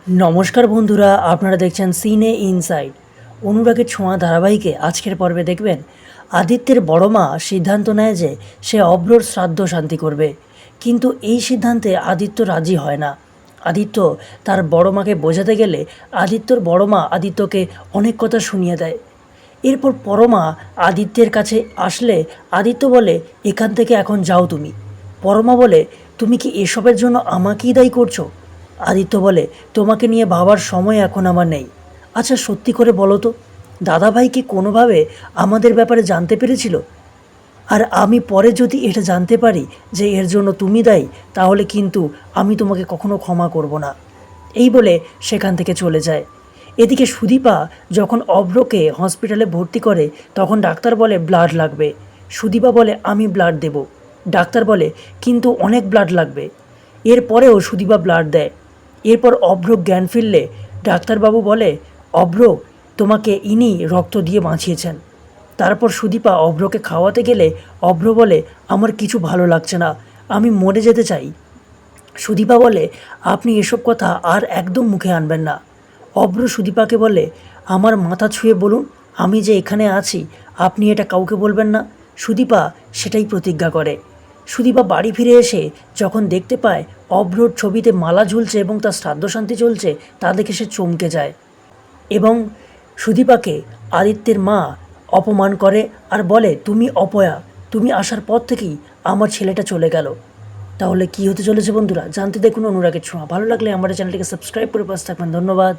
নমস্কার বন্ধুরা, আপনারা দেখছেন সিনে ইনসাইড। অনুরাগের ছোঁয়া ধারাবাহিকে আজকের পর্বে দেখবেন আদিত্যের বড় মা সিদ্ধান্ত নেয় যে সে অভ্রর শ্রাদ্ধ শান্তি করবে, কিন্তু এই সিদ্ধান্তে আদিত্য রাজি হয় না। আদিত্য তার বড় মাকে বোঝাতে গেলে আদিত্যর বড় মা আদিত্যকে অনেক কথা শুনিয়ে দেয়। এরপর পরমা আদিত্যের কাছে আসলে আদিত্য বলে, এখান থেকে এখন যাও তুমি। পরমা বলে, তুমি কি এসবের জন্য আমাকেই দায়ী করছো? আদিত্য বলে, তোমাকে নিয়ে ভাবার সময় এখন আমার নেই। আচ্ছা সত্যি করে বলো তো, দাদাভাই কি কোনোভাবে আমাদের ব্যাপারে জানতে পেরেছিল? আর আমি পরে যদি এটা জানতে পারি যে এর জন্য তুমি দায়ী, তাহলে কিন্তু আমি তোমাকে কখনো ক্ষমা করব না। এই বলে সেখান থেকে চলে যায়। এদিকে সুদীপা যখন অভ্রকে হসপিটালে ভর্তি করে, তখন ডাক্তার বলে ব্লাড লাগবে। সুদীপা বলে, আমি ব্লাড দেব। ডাক্তার বলে, কিন্তু অনেক ব্লাড লাগবে। এরপরেও সুদীপা ব্লাড দেয়। এরপর অভ্র জ্ঞান ফিরলে ডাক্তারবাবু বলে, অভ্র, তোমাকে ইনি রক্ত দিয়ে বাঁচিয়েছেন। তারপর সুদীপা অভ্রকে খাওয়াতে গেলে অভ্র বলে, আমার কিছু ভালো লাগছে না, আমি মরে যেতে চাই। সুদীপা বলে, আপনি এসব কথা আর একদম মুখে আনবেন না। অভ্র সুদীপাকে বলে, আমার মাথা ছুঁয়ে বলুন, আমি যে এখানে আছি আপনি এটা কাউকে বলবেন না। সুদীপা সেটাই প্রতিজ্ঞা করে। সুদীপা বাড়ি ফিরে এসে যখন দেখতে পায় অভ্রর ছবিতে মালা ঝুলছে এবং তার শ্রাদ্ধশান্তি চলছে, তা দেখে সে চমকে যায় এবং সুদীপাকে আদিত্যের মা অপমান করে আর বলে, তুমি অপয়া, তুমি আসার পর থেকেই আমার ছেলেটা চলে গেল। তাহলে কি হতে চলেছে বন্ধুরা, জানতে দেখুন অনুরাগের ছোঁয়া। ভালো লাগলে আমার চ্যানেলটিকে সাবস্ক্রাইব করে পাশে থাকবেন। ধন্যবাদ।